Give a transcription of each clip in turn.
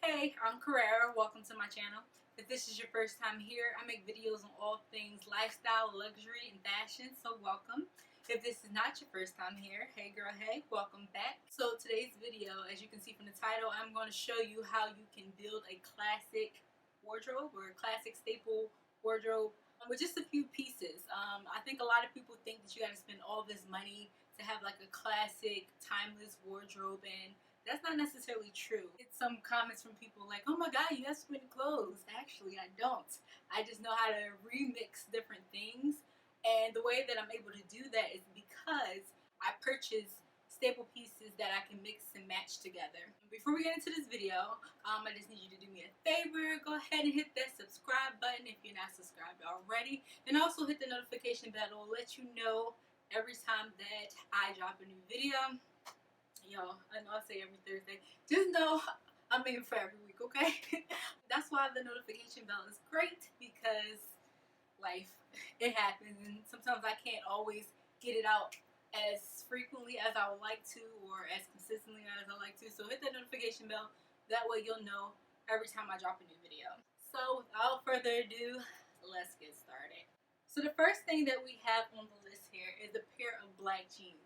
Hey, I'm Carrera. Welcome to my channel. If this is your first time here, I make videos on all things lifestyle, luxury, and fashion, so welcome. If this is not your first time here, hey girl, hey, welcome back. So today's video, as you can see from the title, I'm going to show you how you can build a classic wardrobe or a classic staple wardrobe with just a few pieces. I think a lot of people think that you got to spend all this money to have like a classic, timeless wardrobe, and that's not necessarily true. It's some comments from people like, oh my god, you have so many clothes. Actually, I don't. I just know how to remix different things. And the way that I'm able to do that is because I purchase staple pieces that I can mix and match together. Before we get into this video, I just need you to do me a favor. Go ahead and hit that subscribe button if you're not subscribed already. And also hit the notification bell. It will let you know every time that I drop a new video. Y'all, I know I say every Thursday, just know I'm aiming for every week, okay? That's why the notification bell is great, because life, it happens, and sometimes I can't always get it out as frequently as I would like to, or as consistently as I like to. So hit that notification bell, that way you'll know every time I drop a new video. So without further ado, let's get started. So the first thing that we have on the list here is a pair of black jeans.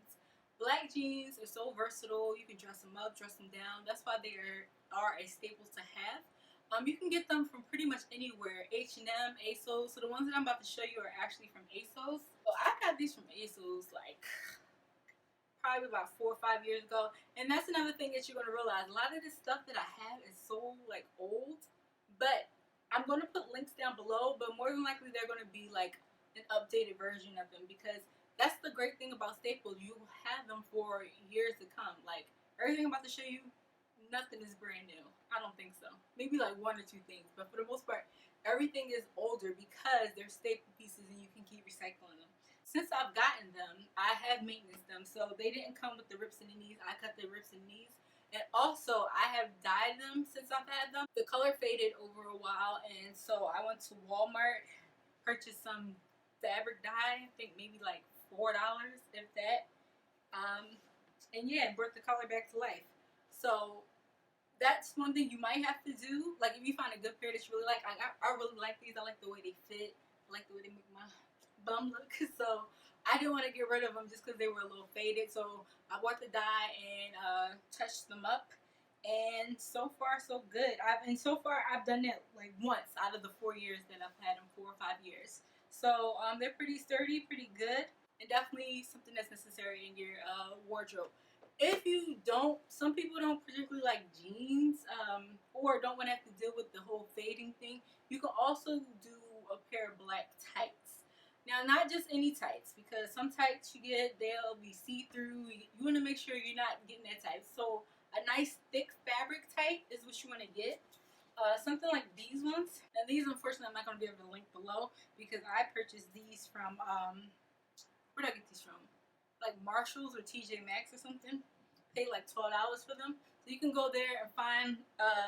Black jeans are so versatile. You can dress them up, dress them down. That's why they are a staple to have. You can get them from pretty much anywhere. H&M, ASOS. So the ones that I'm about to show you are actually from ASOS. So I got these from ASOS like probably about 4 or 5 years ago. And that's another thing that you're going to realize. A lot of this stuff that I have is so like old. But I'm going to put links down below. But more than likely they're going to be like an updated version of them, because that's the great thing about staples. You have them for years to come. Like, everything I'm about to show you, nothing is brand new. I don't think so. Maybe like 1 or 2 things. But for the most part, everything is older because they're staple pieces and you can keep recycling them. Since I've gotten them, I have maintenance them. So they didn't come with the rips in the knees. I cut the rips in the knees. And also, I have dyed them since I've had them. The color faded over a while. And so I went to Walmart, purchased some fabric dye. I think maybe like $4, if that, and yeah, brought the color back to life. So that's one thing you might have to do. Like, if you find a good pair that you really like, I really like these. I like the way they fit. I like the way they make my bum look. So I didn't want to get rid of them just because they were a little faded. So I bought the dye and touched them up. And so far, so good. So far I've done that like once out of the 4 years that I've had them, 4 or 5 years. So they're pretty sturdy, pretty good. And definitely something that's necessary in your wardrobe. If you don't, some people don't particularly like jeans, or don't want to have to deal with the whole fading thing, you can also do a pair of black tights. Now, not just any tights, because some tights you get, they'll be see-through. You want to make sure you're not getting that tight. So a nice thick fabric tight is what you want to get. Something like these ones. And these, unfortunately, I'm not going to be able to link below, because I purchased these from where did I get these from? Like Marshalls or TJ Maxx or something. Paid like $12 for them. So you can go there and find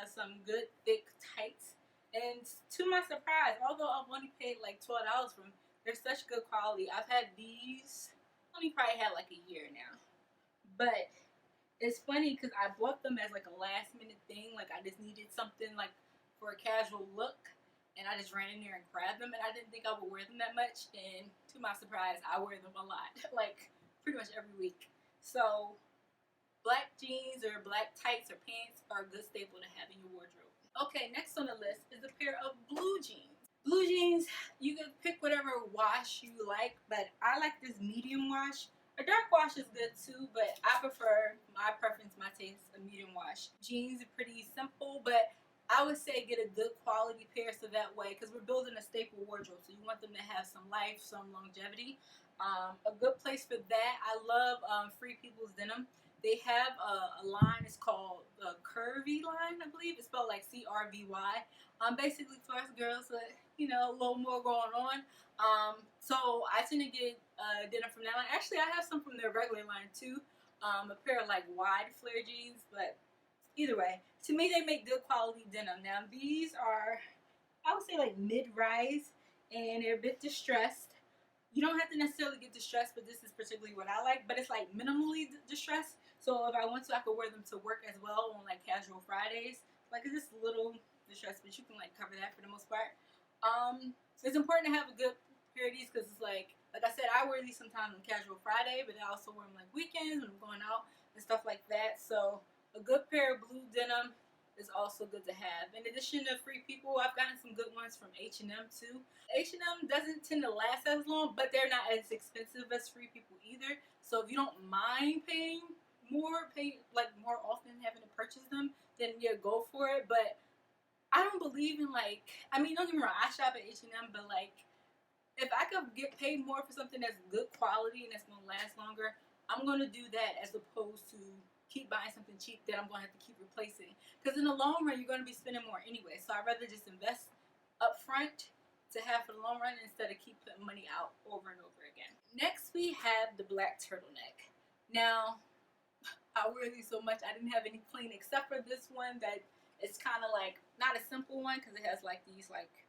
some good thick tights. And to my surprise, although I've only paid like $12 for them, they're such good quality. I've had these, only probably had like a year now. But it's funny because I bought them as like a last minute thing. Like, I just needed something like for a casual look. And I just ran in there and grabbed them, and I didn't think I would wear them that much, and to my surprise, I wear them a lot, like pretty much every week. So black jeans or black tights or pants are a good staple to have in your wardrobe. Okay, next on the list is a pair of blue jeans. Blue jeans, you can pick whatever wash you like, but I like this medium wash. A dark wash is good too, but I prefer, my preference, my taste, a medium wash. Jeans are pretty simple, but I would say get a good quality pair, so that way, because we're building a staple wardrobe, so you want them to have some life, some longevity. A good place for that, I love Free People's Denim. They have a line, it's called the Curvy line, I believe. It's spelled like CRVY. Basically for us girls, you know, a little more going on. So I tend to get denim from that line. Actually, I have some from their regular line too. A pair of like wide flare jeans, but either way, to me, they make good quality denim. Now, these are, I would say, like mid-rise, and they're a bit distressed. You don't have to necessarily get distressed, but this is particularly what I like. But it's like minimally distressed. So if I want to, I could wear them to work as well on like casual Fridays. like it's just a little distressed, but you can like cover that for the most part. It's important to have a good pair of these because it's like I said, I wear these sometimes on casual Friday, but I also wear them like weekends when I'm going out and stuff like that. So a good pair of blue denim is also good to have. In addition to Free People, I've gotten some good ones from H&M too. H&M doesn't tend to last as long, but they're not as expensive as Free People either. So if you don't mind paying like more often having to purchase them, then yeah, go for it. But I don't believe in like, I mean, don't get me wrong, I shop at H&M, but like, if I could get paid more for something that's good quality and that's going to last longer, I'm going to do that as opposed to keep buying something cheap that I'm going to have to keep replacing. Because in the long run, you're going to be spending more anyway. So I'd rather just invest up front to have for the long run instead of keep putting money out over and over again. Next, we have the black turtleneck. Now, I wear these so much, I didn't have any clean except for this one that it's kind of like, not a simple one because it has like these like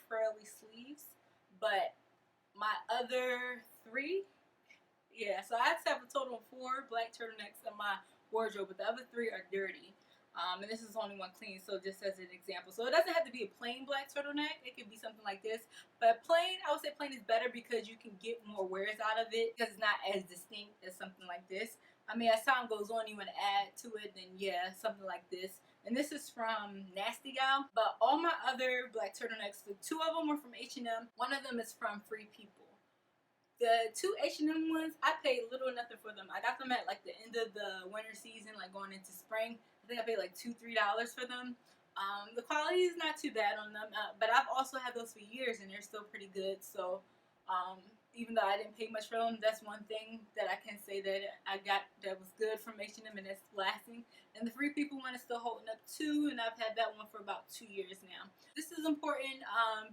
frilly sleeves. But my other 3, yeah, so I have a total of 4 black turtlenecks in my wardrobe, but the other 3 are dirty. And this is only one clean, so just as an example. So it doesn't have to be a plain black turtleneck. It could be something like this. But plain, I would say plain is better because you can get more wears out of it because it's not as distinct as something like this. I mean, as time goes on, you want to add to it, then yeah, something like this. And this is from Nasty Gal. But all my other black turtlenecks, the 2 of them were from H&M. One of them is from Free People. The 2 H&M ones, I paid little or nothing for them. I got them at like the end of the winter season, like going into spring. I think I paid like $2-3 for them. The quality is not too bad on them, but I've also had those for years and they're still pretty good. So even though I didn't pay much for them, that's one thing that I can say that I got that was good from H&M and that's lasting. And the Free People one is still holding up too, and I've had that one for about 2 years now. This is important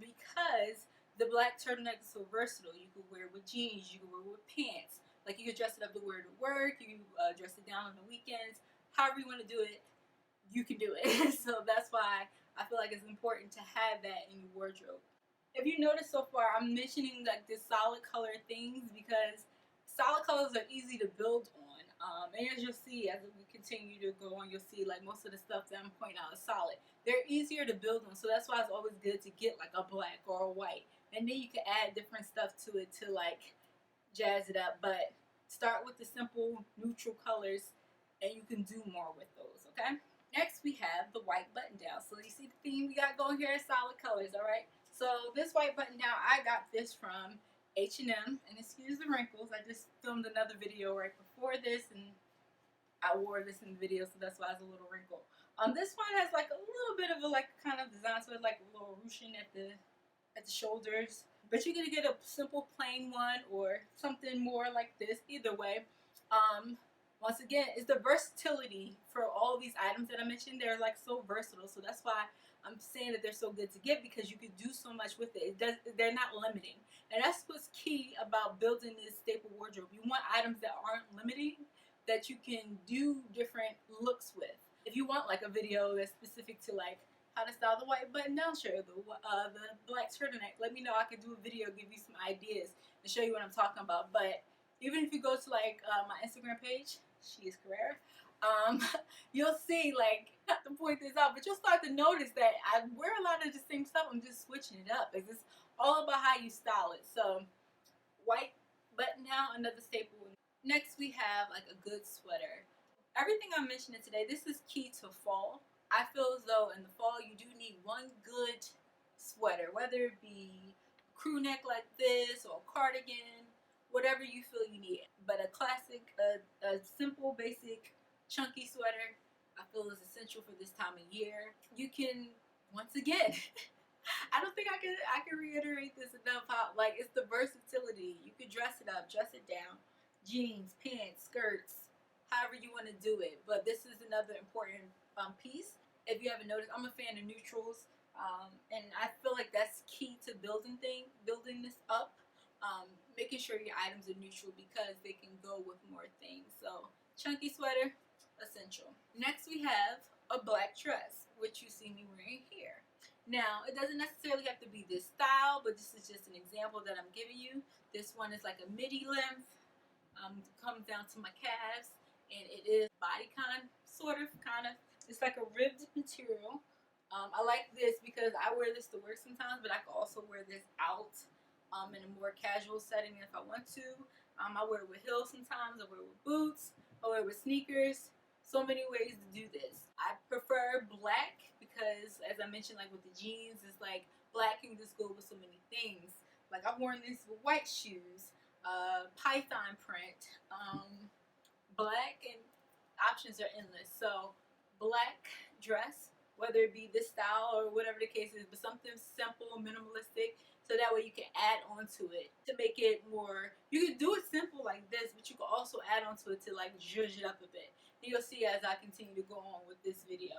because the black turtleneck is so versatile. You could wear it with jeans, you could wear it with pants. Like you could dress it up to wear it to work, you can dress it down on the weekends. However you want to do it, you can do it. So that's why I feel like it's important to have that in your wardrobe. If you notice so far, I'm mentioning like this solid color things because solid colors are easy to build on. And as you'll see, as we continue to go on, you'll see like most of the stuff that I'm pointing out is solid. They're easier to build on, so that's why it's always good to get like a black or a white. And then you can add different stuff to it to like jazz it up. But start with the simple neutral colors and you can do more with those, okay? Next we have the white button down. So you see the theme we got going here is solid colors, alright? So this white button down, I got this from H&M, and excuse the wrinkles, I just filmed another video right before this and I wore this in the video, so that's why it's a little wrinkle. This one has like a little bit of a like kind of design, so it's like a little ruching at the shoulders. But you can get a simple plain one or something more like this. Either way, once again, it's the versatility for all these items that I mentioned. They're like so versatile, so that's why I'm saying that they're so good to get because you can do so much with it. They're not limiting, and that's what's key about building this staple wardrobe. You want items that aren't limiting, that you can do different looks with. If you want like a video that's specific to like how to style the white button down shirt, the black turtleneck, let me know. I can do a video, give you some ideas, and show you what I'm talking about. But even if you go to like my Instagram page, SheIsCarrera, you'll see, like, not to point this out, but you'll start to notice that I wear a lot of the same stuff. I'm just switching it up. It's all about how you style it. So white button down, another staple. Next we have like a good sweater. Everything I'm mentioning today, this is key to fall. I feel as though in the fall you do need one good sweater, whether it be a crew neck like this or a cardigan, whatever you feel you need. But a classic, a simple, basic, chunky sweater, I feel is essential for this time of year. You can, once again, I don't think I can reiterate this enough. How like it's the versatility. You could dress it up, dress it down, jeans, pants, skirts, however you want to do it. But this is another important piece. If you haven't noticed, I'm a fan of neutrals, and I feel like that's key to building this up. Making sure your items are neutral because they can go with more things. So chunky sweater, essential. Next we have a black dress, which you see me wearing here. Now it doesn't necessarily have to be this style, but this is just an example that I'm giving you. This one is like a midi length, comes down to my calves, and it is bodycon, sort of, kind of. It's like a ribbed material. I like this because I wear this to work sometimes, but I can also wear this out in a more casual setting if I want to. I wear it with heels sometimes. I wear it with boots. I wear it with sneakers. So many ways to do this. I prefer black because, as I mentioned, like with the jeans, it's like black can just go with so many things. Like I've worn this with white shoes, python print, black, and options are endless. So black dress, whether it be this style or whatever the case is, but something simple, minimalistic, so that way you can add on to it to make it more. You can do it simple like this, but you can also add on to it to like zhuzh it up a bit. And you'll see as I continue to go on with this video.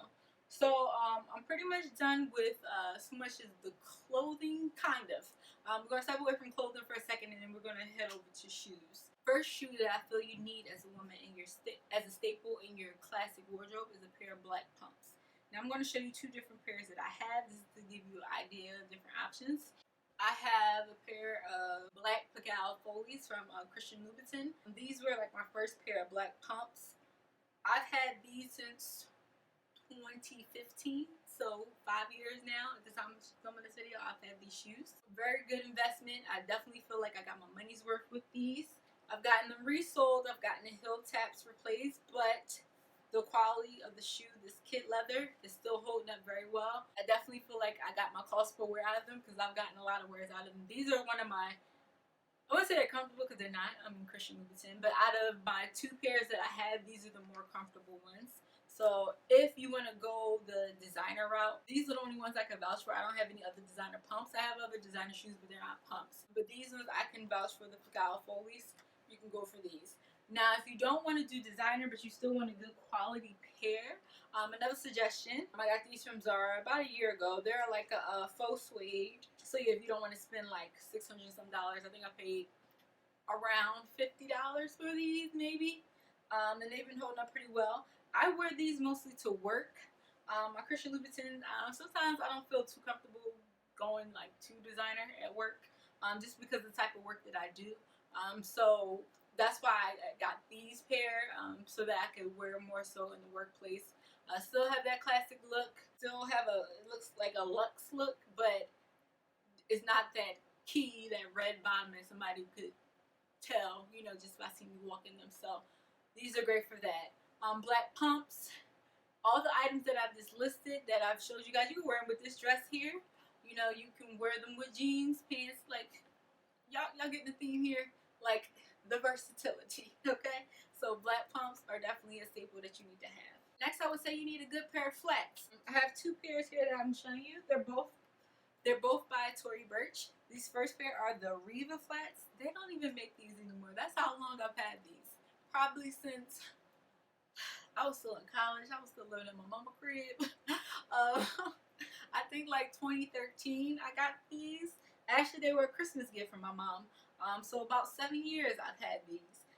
So I'm pretty much done with so much as the clothing, kind of. We're going to step away from clothing for a second, and then we're going to head over to shoes. First shoe that I feel you need as a woman in your as a staple in your classic wardrobe is a pair of black pumps. Now I'm going to show you two different pairs that I have. This is to give you an idea of different options. I have a pair of black Pigalle Foley's from Christian Louboutin. These were like my first pair of black pumps. I've had these since 2015, so 5 years now. At the time of filming this video, I've had these shoes. Very good investment. I definitely feel like I got my money's worth with these. I've gotten them resold. I've gotten the heel taps replaced, but the quality of the shoe, this kit leather, is still holding up very well. I definitely feel like I got my cost per wear out of them because I've gotten a lot of wears out of them. These are one of my, I wouldn't say they're comfortable because they're not. I'm in Christian Louboutin, but out of my two pairs that I have, these are the more comfortable ones. So if you want to go the designer route, these are the only ones I can vouch for. I don't have any other designer pumps. I have other designer shoes, but they're not pumps. But these ones I can vouch for, the Pigalle Foley's. You can go for these. Now, if you don't want to do designer, but you still want a good quality pair, another suggestion, I got these from Zara about a year ago. They're like a faux suede. So yeah, if you don't want to spend like $600 some, I think I paid around $50 for these, maybe. And they've been holding up pretty well. I wear these mostly to work. My Christian Louboutin, sometimes I don't feel too comfortable going like to designer at work, just because of the type of work that I do. So that's why I got these pair, so that I could wear more so in the workplace. Still have that classic look. Still have it looks like a luxe look, but it's not that key, that red bottom that somebody could tell, you know, just by seeing me walk in them. So these are great for that. Black pumps. All the items that I've just listed, that I've showed you guys, you can wear them with this dress here. You know, you can wear them with jeans, pants, like, y'all get the theme here. Like the versatility, okay? So black pumps are definitely a staple that you need to have. Next, I would say you need a good pair of flats. I have two pairs here that I'm showing you. They're both by Tory Burch. These first pair are the Riva flats. They don't even make these anymore. That's how long I've had these. Probably since I was still in college. I was still living in my mama crib. I think like 2013 I got these. Actually, they were a Christmas gift from my mom. So about 7 years I've had these,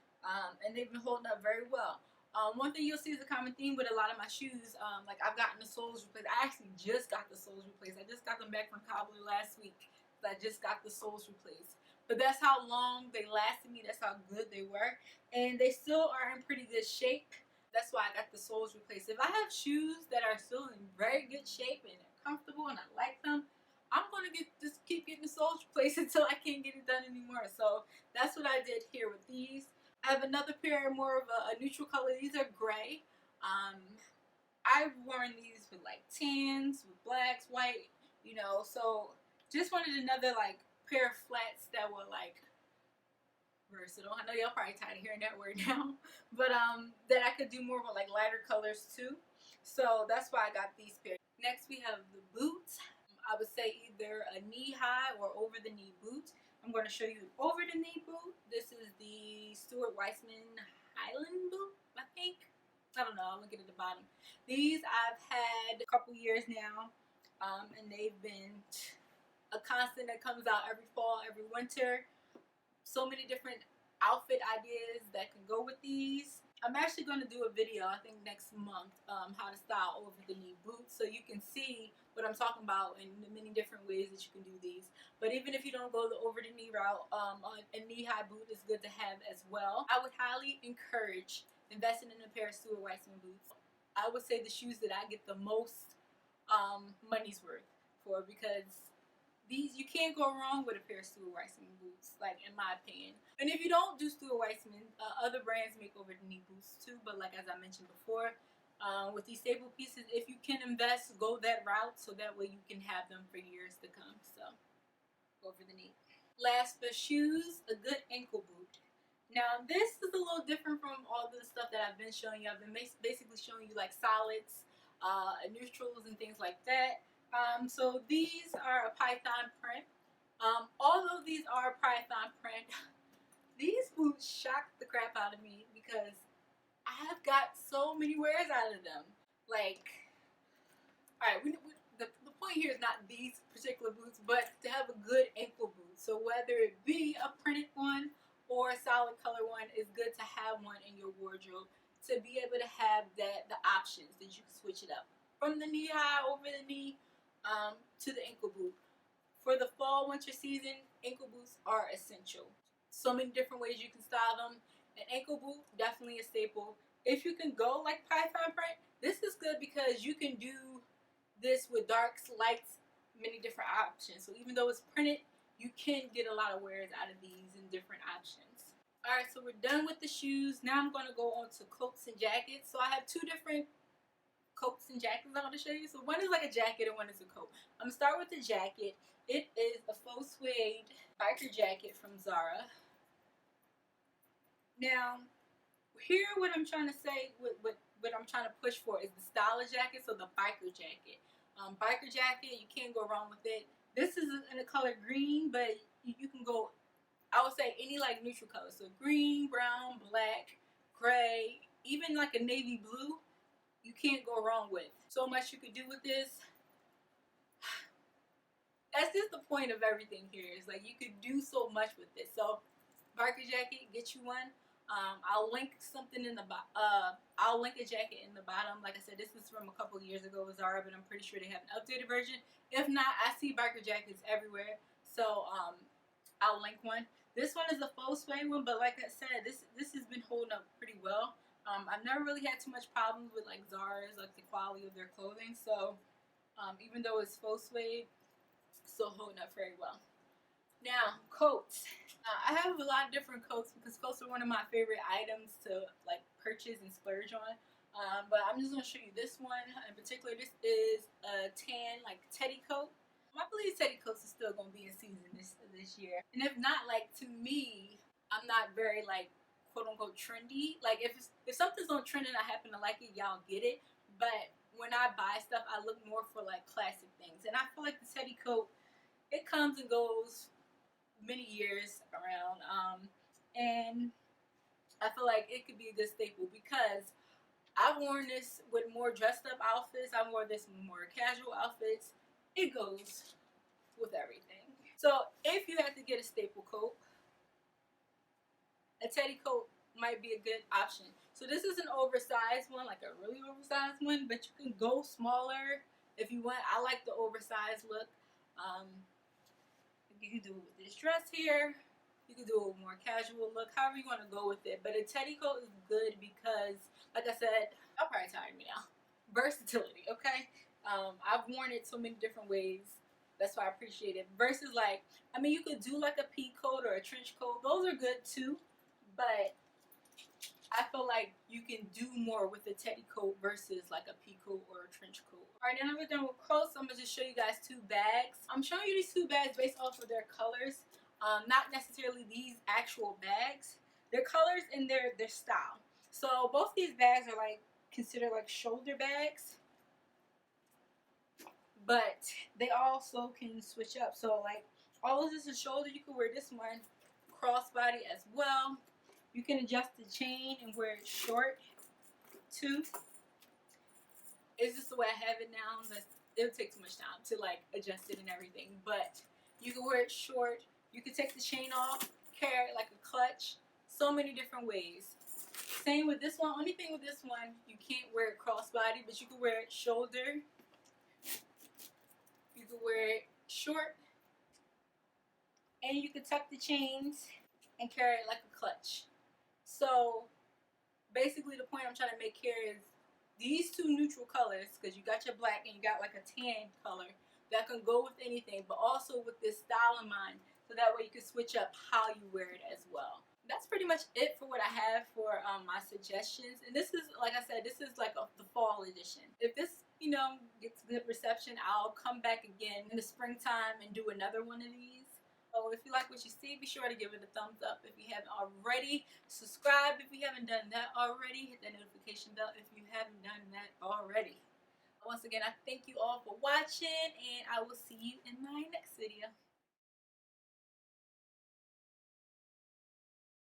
and they've been holding up very well. One thing you'll see is a common theme with a lot of my shoes, like I've gotten the soles replaced. I actually just got the soles replaced. I just got them back from Cobbler last week. I just got the soles replaced. But that's how long they lasted me. That's how good they were. And they still are in pretty good shape. That's why I got the soles replaced. If I have shoes that are still in very good shape and they're comfortable and I like them, I'm going to just keep getting the soles replaced until I can't get it done anymore. So that's what I did here with these. I have another pair, more of a neutral color. These are gray. I've worn these with like tans, with blacks, white, you know. So just wanted another like pair of flats that were like versatile. I know y'all probably tired of hearing that word now. But that I could do more with like lighter colors too. So that's why I got these pairs. Next we have the boots. I would say either a knee-high or over-the-knee boot. I'm going to show you an over-the-knee boot. This is the Stuart Weitzman Highland boot, I think. I don't know. I'll look at the bottom. These I've had a couple years now, and they've been a constant that comes out every fall, every winter. So many different outfit ideas that can go with these. I'm actually going to do a video, I think next month, how to style over-the-knee boots, so you can see what I'm talking about in the many different ways that you can do these. But even if you don't go the over-the-knee route, a knee-high boot is good to have as well. I would highly encourage investing in a pair of Stuart Weitzman boots. I would say the shoes that I get the most money's worth for, because these, you can't go wrong with a pair of Stuart Weitzman boots, like, in my opinion. And if you don't do Stuart Weitzman, other brands make over the knee boots too. But like, as I mentioned before, with these staple pieces, if you can invest, go that route, so that way you can have them for years to come. So go for the knee. Last but shoes, a good ankle boot. Now this is a little different from all the stuff that I've been showing you. I've been basically showing you like solids, neutrals, and things like that. So these are a python print. Although these are python print, these boots shocked the crap out of me because I have got so many wears out of them. Like, alright, the point here is not these particular boots, but to have a good ankle boot. So whether it be a printed one or a solid color one, it's good to have one in your wardrobe to be able to have the options that you can switch it up from the knee high, over the knee, to the ankle boot. For the fall winter season, ankle boots are essential. So many different ways you can style them. An ankle boot, definitely a staple. If you can go like python print, this is good because you can do this with darks, lights, many different options. So even though it's printed, you can get a lot of wears out of these in different options. Alright, so we're done with the shoes. Now I'm going to go on to coats and jackets. So I have two different coats and jackets I want to show you. So one is like a jacket and one is a coat. I'm going to start with the jacket. It is a faux suede biker jacket from Zara. Now, here what I'm trying to say, what I'm trying to push for is the stylish jacket, so the biker jacket. Biker jacket, you can't go wrong with it. This is in the color green, but you can go, I would say, any like neutral color. So green, brown, black, gray, even like a navy blue, you can't go wrong with. So much you could do with this. That's just the point of everything here. It's like you could do so much with this. So biker jacket, get you one. I'll link something in the I'll link a jacket in the bottom. Like I said, this is from a couple years ago with Zara, but I'm pretty sure they have an updated version. If not, I see biker jackets everywhere, so I'll link one. This one is a faux suede one, but like I said, this has been holding up pretty well. I've never really had too much problems with like Zara's, like the quality of their clothing. So even though it's faux suede, it's still holding up very well. Now, coats. I have a lot of different coats because coats are one of my favorite items to like purchase and splurge on. But I'm just going to show you this one in particular. This is a tan like teddy coat. I believe teddy coats are still going to be in season this year. And if not, like, to me, I'm not very like quote unquote trendy. Like if something's on trend and I happen to like it, y'all get it. But when I buy stuff, I look more for like classic things. And I feel like the teddy coat, it comes and goes many years around, and I feel like it could be a good staple because I've worn this with more dressed up outfits. I've worn this with more casual outfits. It goes with everything. So if you have to get a staple coat, a teddy coat might be a good option. So this is an oversized one, like a really oversized one, but you can go smaller if you want. I like the oversized look. You can do it with this dress here. You can do a more casual look, however you want to go with it. But a teddy coat is good because, like I said, I'll probably tire me now. Versatility, okay? I've worn it so many different ways. That's why I appreciate it. Versus like, I mean, you could do like a pea coat or a trench coat. Those are good too. But I feel like you can do more with a teddy coat versus like a pea coat or a trench coat. Alright, now we're done with coats. I'm going to just show you guys two bags. I'm showing you these two bags based off of their colors. Not necessarily these actual bags. Their colors and their style. So both these bags are like considered like shoulder bags. But they also can switch up. So like all of this is shoulder. You can wear this one crossbody as well. You can adjust the chain and wear it short too. It's just the way I have it now. It'll take too much time to like adjust it and everything. But you can wear it short. You can take the chain off, carry it like a clutch. So many different ways. Same with this one. Only thing with this one, you can't wear it crossbody, but you can wear it shoulder. You can wear it short. And you can tuck the chains and carry it like a clutch. So basically the point I'm trying to make here is these two neutral colors, because you got your black and you got like a tan color that can go with anything, but also with this style in mind, so that way you can switch up how you wear it as well. That's pretty much it for what I have for my suggestions. And this is, like I said, this is like the fall edition. If this, gets good reception, I'll come back again in the springtime and do another one of these. So if you like what you see, be sure to give it a thumbs up if you haven't already. Subscribe if you haven't done that already. Hit that notification bell if you haven't done that already. Once again, I thank you all for watching, and I will see you in my next video.